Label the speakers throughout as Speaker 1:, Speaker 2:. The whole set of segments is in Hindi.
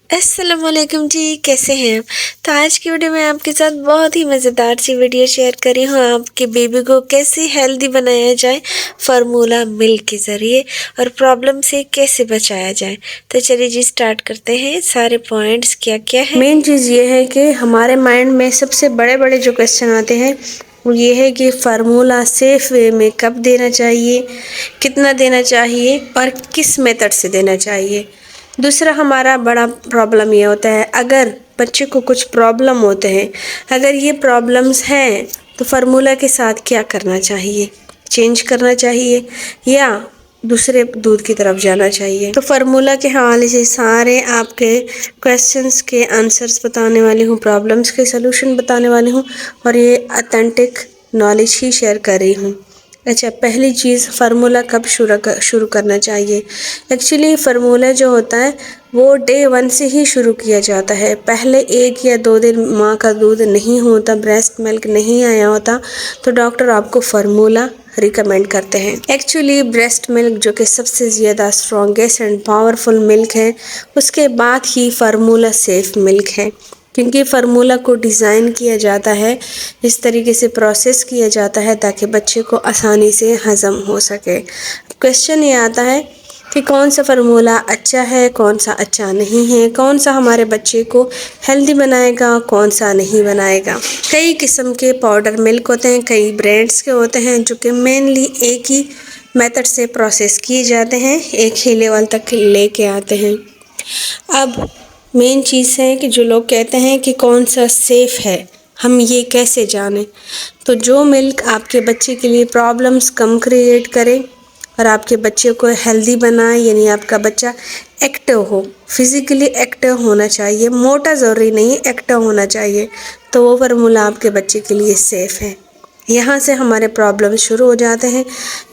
Speaker 1: अस्सलामुअलैकुम जी, कैसे हैं आप? तो आज की वीडियो में आपके साथ बहुत ही मज़ेदार सी वीडियो शेयर करी हूँ आपके बेबी को कैसे हेल्दी बनाया जाए फार्मूला मिल्क के ज़रिए और प्रॉब्लम से कैसे बचाया जाए। तो चलिए जी स्टार्ट करते हैं। सारे पॉइंट्स क्या क्या है। मेन चीज़ ये है कि हमारे माइंड में सबसे बड़े बड़े जो क्वेश्चन आते हैं वो ये है कि फार्मूला सेफ वे में कब देना चाहिए, कितना देना चाहिए और किस मेथड से देना चाहिए। दूसरा हमारा बड़ा प्रॉब्लम ये होता है, अगर बच्चे को कुछ प्रॉब्लम होते हैं, अगर ये प्रॉब्लम्स हैं तो फार्मूला के साथ क्या करना चाहिए, चेंज करना चाहिए या दूसरे दूध की तरफ जाना चाहिए। तो फार्मूला के हवाले से सारे आपके क्वेश्चंस के आंसर्स बताने वाली हूँ, प्रॉब्लम्स के सलूशन बताने वाली हूँ और ये ऑथेंटिक नॉलेज ही शेयर कर रही हूँ। अच्छा, पहली चीज़ फार्मूला कब शुरू करना चाहिए। एक्चुअली फार्मूला जो होता है वो डे 1 से ही शुरू किया जाता है। पहले 1 या 2 दिन माँ का दूध नहीं होता, ब्रेस्ट मिल्क नहीं आया होता, तो डॉक्टर आपको फार्मूला रिकमेंड करते हैं। एक्चुअली ब्रेस्ट मिल्क जो कि सबसे ज़्यादा स्ट्रॉन्गेस्ट एंड पावरफुल मिल्क है, उसके बाद ही फार्मूला सेफ मिल्क है, क्योंकि फार्मूला को डिज़ाइन किया जाता है, इस तरीके से प्रोसेस किया जाता है ताकि बच्चे को आसानी से हज़म हो सके। क्वेश्चन ये आता है कि कौन सा फार्मूला अच्छा है, कौन सा अच्छा नहीं है, कौन सा हमारे बच्चे को हेल्दी बनाएगा, कौन सा नहीं बनाएगा। कई किस्म के पाउडर मिल्क होते हैं, कई ब्रांड्स के होते हैं जो कि मेनली एक ही मेथड से प्रोसेस किए जाते हैं, एक ही लेवल तक लेके आते हैं। अब मेन चीज़ है कि जो लोग कहते हैं कि कौन सा सेफ़ है, हम ये कैसे जानें। तो जो मिल्क आपके बच्चे के लिए प्रॉब्लम्स कम क्रिएट करे और आपके बच्चे को हेल्दी बनाए, यानी आपका बच्चा एक्टिव हो, फिज़िकली एक्टिव होना चाहिए, मोटा ज़रूरी नहीं, एक्टिव होना चाहिए, तो वो फार्मूला आपके बच्चे के लिए सेफ़ है। यहाँ से हमारे प्रॉब्लम शुरू हो जाते हैं।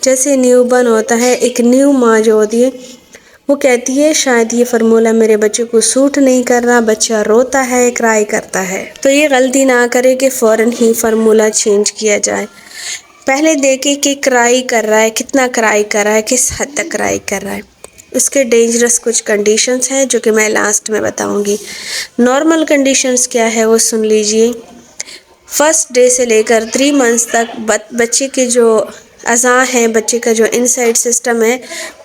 Speaker 1: जैसे न्यूबॉर्न होता है, एक न्यू माँ जो होती है वो कहती है शायद ये फार्मूला मेरे बच्चे को सूट नहीं कर रहा, बच्चा रोता है, क्राई करता है। तो ये गलती ना करे कि फ़ौरन ही फार्मूला चेंज किया जाए। पहले देखें कि क्राई कर रहा है, कितना क्राई कर रहा है, किस हद तक क्राई कर रहा है। उसके डेंजरस कुछ कंडीशंस हैं जो कि मैं लास्ट में बताऊंगी। नॉर्मल कंडीशंस क्या है वो सुन लीजिए। फर्स्ट डे से लेकर 3 मंथ्स तक बच्चे के जो अज़ा हैं, बच्चे का जो इनसाइड सिस्टम है,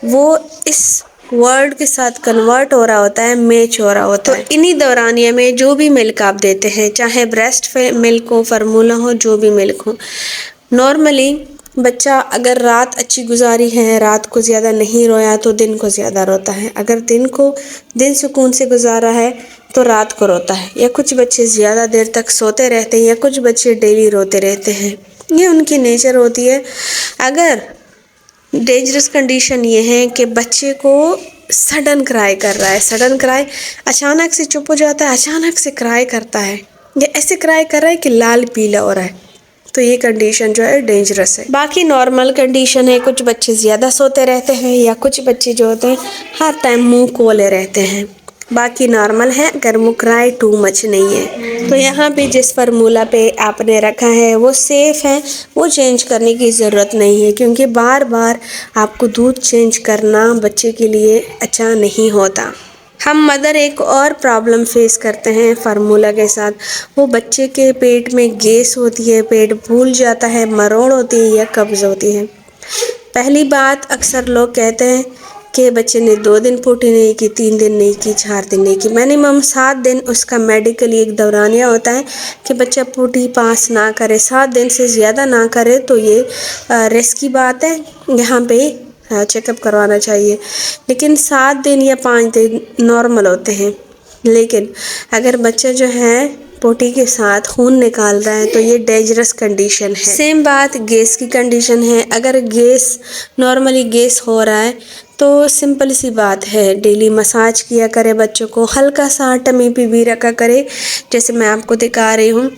Speaker 1: वो इस वर्ड के साथ कन्वर्ट हो रहा होता है, मैच हो रहा होता है। तो इन्हीं दौरानिया में जो भी मिल्क आप देते हैं, चाहे ब्रेस्ट मिल्क हो, फार्मूला हो, जो भी मिल्क हो, नॉर्मली बच्चा अगर रात अच्छी गुजारी है, रात को ज़्यादा नहीं रोया तो दिन को ज़्यादा रोता है। अगर दिन सुकून से गुजारा है तो रात को रोता है। या कुछ बच्चे ज़्यादा देर तक सोते रहते हैं या कुछ बच्चे डेली रोते रहते हैं, ये उनकी नेचर होती है। अगर डेंजरस कंडीशन ये है कि बच्चे को सडन क्राई कर रहा है, सडन क्राई, अचानक से चुप हो जाता है, अचानक से क्राई करता है या ऐसे क्राई कर रहा है कि लाल पीला हो रहा है, तो ये कंडीशन जो है डेंजरस है। बाकी नॉर्मल कंडीशन है, कुछ बच्चे ज़्यादा सोते रहते हैं या कुछ बच्चे जो होते हैं हर टाइम मुंह खोले रहते हैं, बाकी नॉर्मल है अगर वो क्राई टू मच नहीं है। तो यहाँ पे जिस फार्मूला पे आपने रखा है वो सेफ़ है, वो चेंज करने की ज़रूरत नहीं है, क्योंकि बार बार आपको दूध चेंज करना बच्चे के लिए अच्छा नहीं होता। हम मदर एक और प्रॉब्लम फेस करते हैं फार्मूला के साथ, वो बच्चे के पेट में गैस होती है, पेट फूल जाता है, मरोड़ होती है या कब्ज़ होती है। पहली बात, अक्सर लोग कहते हैं कि बच्चे ने 2 दिन पोटी नहीं की, 3 दिन नहीं की, 4 दिन नहीं की, मिनिमम 7 दिन उसका मेडिकली एक दौरानिया होता है कि बच्चा पोटी पास ना करे, 7 दिन से ज़्यादा ना करे तो ये रिस्क की बात है, यहाँ पे चेकअप करवाना चाहिए। लेकिन 7 दिन या 5 दिन नॉर्मल होते हैं। लेकिन अगर बच्चा जो है पोटी के साथ खून निकाल रहा है तो ये डेंजरस कंडीशन है। सेम बात गैस की कंडीशन है। अगर नॉर्मली गैस हो रहा है तो सिंपल सी बात है, डेली मसाज किया करे, बच्चों को हल्का सा टमी पे भी रखा करे, जैसे मैं आपको दिखा रही हूँ।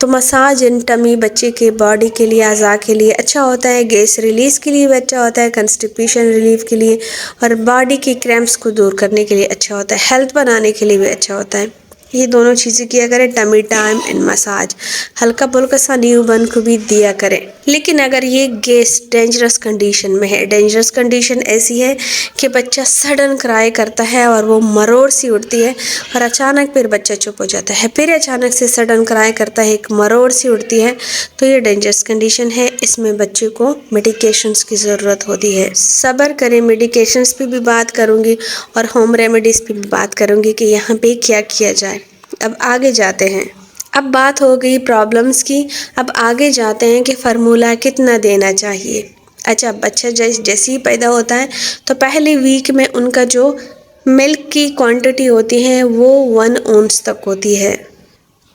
Speaker 1: तो मसाज इन टमी बच्चे के बॉडी के लिए, अज़ा के लिए अच्छा होता है, गैस रिलीज़ के लिए भी अच्छा होता है, कंस्टिपेशन रिलीफ के लिए और बॉडी के क्रैम्प्स को दूर करने के लिए अच्छा होता है, हेल्थ बनाने के लिए भी अच्छा होता है। ये दोनों चीज़ें किया करें, टमी टाइम एंड मसाज, हल्का फुल्का सा न्यूबॉर्न को भी दिया करें। लेकिन अगर ये गैस डेंजरस कंडीशन में है, डेंजरस कंडीशन ऐसी है कि बच्चा सडन क्राई करता है और वो मरोड़ सी उठती है और अचानक फिर बच्चा चुप हो जाता है, फिर अचानक से सडन क्राई करता है, एक मरोड़ सी उठती है, तो ये डेंजरस कंडीशन है। इसमें बच्चे को मेडिकेशंस की ज़रूरत होती है। सब्र करें, मेडिकेशंस पे भी बात करूँगी और होम रेमेडीज़ पे भी बात करूँगी कि यहाँ पे क्या किया जाए। अब आगे जाते हैं। अब बात हो गई प्रॉब्लम्स की, अब आगे जाते हैं कि फार्मूला कितना देना चाहिए। अच्छा, बच्चा जैसे ही पैदा होता है तो पहले वीक में उनका जो मिल्क की क्वांटिटी होती है वो 1 ounce तक होती है।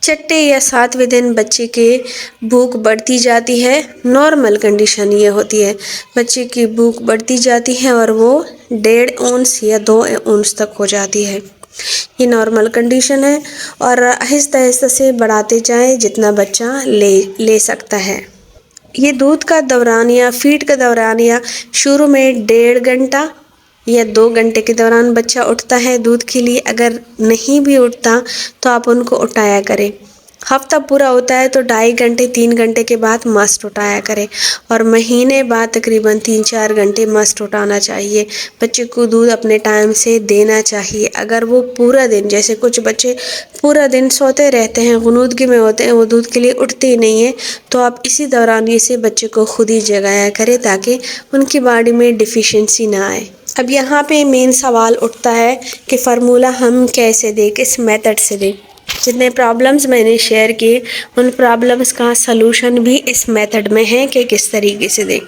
Speaker 1: छठे या 7वें दिन बच्चे के भूख बढ़ती जाती है। नॉर्मल कंडीशन ये होती है, बच्चे की भूख बढ़ती जाती है और वो 1.5 ounce या 2 ounce तक हो जाती है। ये नॉर्मल कंडीशन है और आहिस्ता आहिस्ता से बढ़ाते जाएं जितना बच्चा ले सकता है। ये दूध का दौरान या फीड का दौरान या शुरू में 1.5 घंटा या 2 घंटे के दौरान बच्चा उठता है दूध के लिए। अगर नहीं भी उठता तो आप उनको उठाया करें। हफ्ता पूरा होता है तो 2.5 घंटे 3 घंटे के बाद मस्ट उठाया करें और महीने बाद तकरीबन 3-4 घंटे मस्ट उठाना चाहिए। बच्चे को दूध अपने टाइम से देना चाहिए। अगर वो पूरा दिन, जैसे कुछ बच्चे पूरा दिन सोते रहते हैं, गुनूदगी में होते हैं, वो दूध के लिए उठते ही नहीं है, तो आप इसी दौरान इसे बच्चे को खुद ही जगाया करें ताकि उनकी बॉडी में डिफिशिएंसी ना आए। अब यहाँ पे मेन सवाल उठता है कि फार्मूला हम कैसे दें, किस मेथड से दें। जितने प्रॉब्लम्स मैंने शेयर किए उन प्रॉब्लम्स का सलूशन भी इस मेथड में है कि किस तरीके से दें।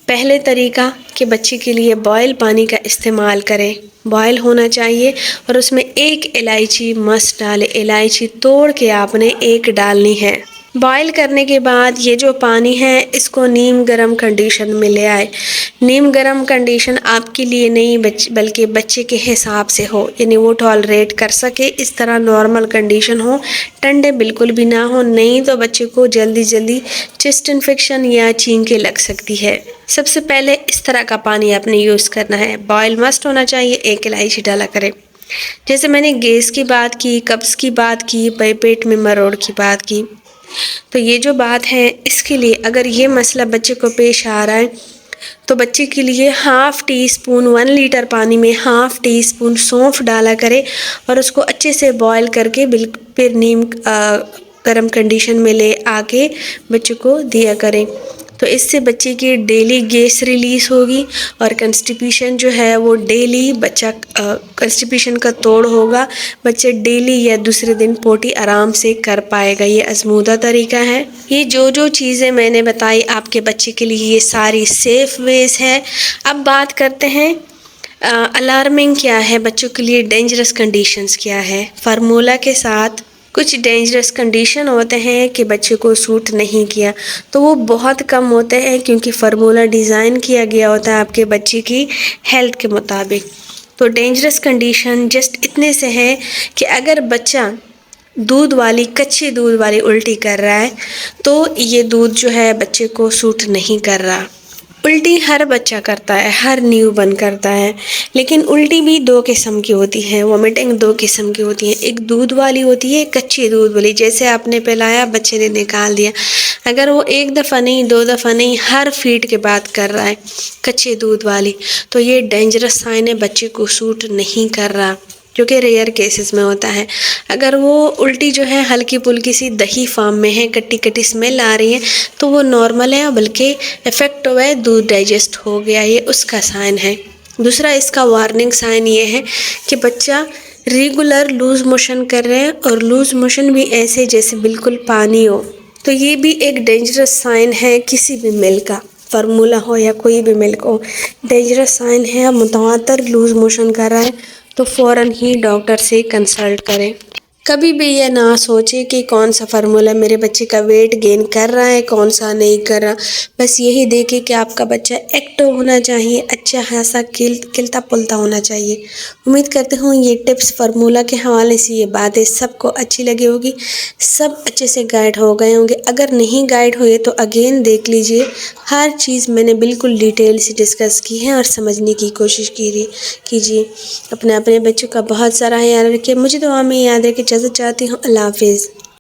Speaker 1: पहले तरीका कि बच्चे के लिए बॉयल पानी का इस्तेमाल करें। बॉयल होना चाहिए और उसमें 1 इलायची मस्ट डालें। इलायची तोड़ के आपने 1 डालनी है। बॉयल करने के बाद ये जो पानी है इसको नीम गर्म कंडीशन में ले आए। नीम गर्म कंडीशन आपके लिए नहीं बल्कि बच्चे के हिसाब से हो, यानी वो टॉलरेट कर सके, इस तरह नॉर्मल कंडीशन हो, ठंडे बिल्कुल भी ना हो, नहीं तो बच्चे को जल्दी चेस्ट इन्फेक्शन या छींके लग सकती है। सबसे पहले इस तरह का पानी आपने यूज़ करना है। बॉयल मस्ट होना चाहिए, 1 इलायची डाला करें। जैसे मैंने गैस की बात की, कब्ज़ की बात की, पेट में मरोड़ की बात की, तो ये जो बात है इसके लिए अगर ये मसला बच्चे को पेश आ रहा है तो बच्चे के लिए 1/2 टीस्पून 1 लीटर पानी में 1/2 टीस्पून सौंफ डाला करें और उसको अच्छे से बॉयल करके फिर नीम गर्म कंडीशन में ले आके बच्चे को दिया करें। तो इससे बच्चे की डेली गैस रिलीज़ होगी और कंस्टिपेशन जो है वो डेली बच्चा कंस्टिपेशन का तोड़ होगा। बच्चे डेली या दूसरे दिन पोटी आराम से कर पाएगा। ये आजमूदा तरीका है। ये जो चीज़ें मैंने बताई आपके बच्चे के लिए ये सारी सेफ़ वेज है। अब बात करते हैं अलार्मिंग क्या है, बच्चों के लिए डेंजरस कंडीशंस क्या है। फार्मूला के साथ कुछ डेंजरस कंडीशन होते हैं कि बच्चे को सूट नहीं किया, तो वो बहुत कम होते हैं क्योंकि फार्मूला डिज़ाइन किया गया होता है आपके बच्चे की हेल्थ के मुताबिक। तो डेंजरस कंडीशन जस्ट इतने से है कि अगर बच्चा कच्ची दूध वाली उल्टी कर रहा है तो ये दूध जो है बच्चे को सूट नहीं कर रहा। उल्टी हर बच्चा करता है, हर न्यूबॉर्न करता है, लेकिन उल्टी भी 2 किस्म की होती है, वोमिटिंग 2 किस्म की होती है। एक दूध वाली होती है, कच्ची दूध वाली, जैसे आपने पिलाया बच्चे ने निकाल दिया। अगर वो 1 दफ़ा नहीं 2 दफ़ा नहीं हर फीड के बाद कर रहा है कच्चे दूध वाली, तो ये डेंजरस साइन है, बच्चे को सूट नहीं कर रहा, जो कि रेयर केसेस में होता है। अगर वो उल्टी जो है हल्की फुल्की सी दही फार्म में है, कट्टी स्मेल आ रही है, तो वो नॉर्मल है, बल्कि इफ़ेक्ट हुआ है, दूध डाइजेस्ट हो गया, ये उसका साइन है। दूसरा इसका वार्निंग साइन ये है कि बच्चा रेगुलर लूज़ मोशन कर रहे हैं और लूज़ मोशन भी ऐसे जैसे बिल्कुल पानी हो, तो ये भी एक डेंजरस साइन है। किसी भी मिल्क का, फार्मूला हो या कोई भी मिल्क हो, डेंजरस साइन है। मुतवातर लूज़ मोशन कर रहा है तो फ़ौरन ही डॉक्टर से कंसल्ट करें। कभी भी ये ना सोचे कि कौन सा फार्मूला मेरे बच्चे का वेट गेन कर रहा है, कौन सा नहीं कर रहा। बस यही देखें कि आपका बच्चा एक्टिव होना चाहिए, अच्छा खासा खिलता पुलता होना चाहिए। उम्मीद करते हूँ ये टिप्स फार्मूला के हवाले से ये बातें सबको अच्छी लगी होगी, सब अच्छे से गाइड हो गए होंगे। अगर नहीं गाइड हुए तो अगेन देख लीजिए, हर चीज़ मैंने बिल्कुल डिटेल से डिस्कस की है और समझने की कोशिश कीजिए। अपने बच्चों का बहुत सारा ख्याल रखिए। मुझे दुआ में याद है कि इजाज़त चाहती हूँ। अल्लाह हाफिज़।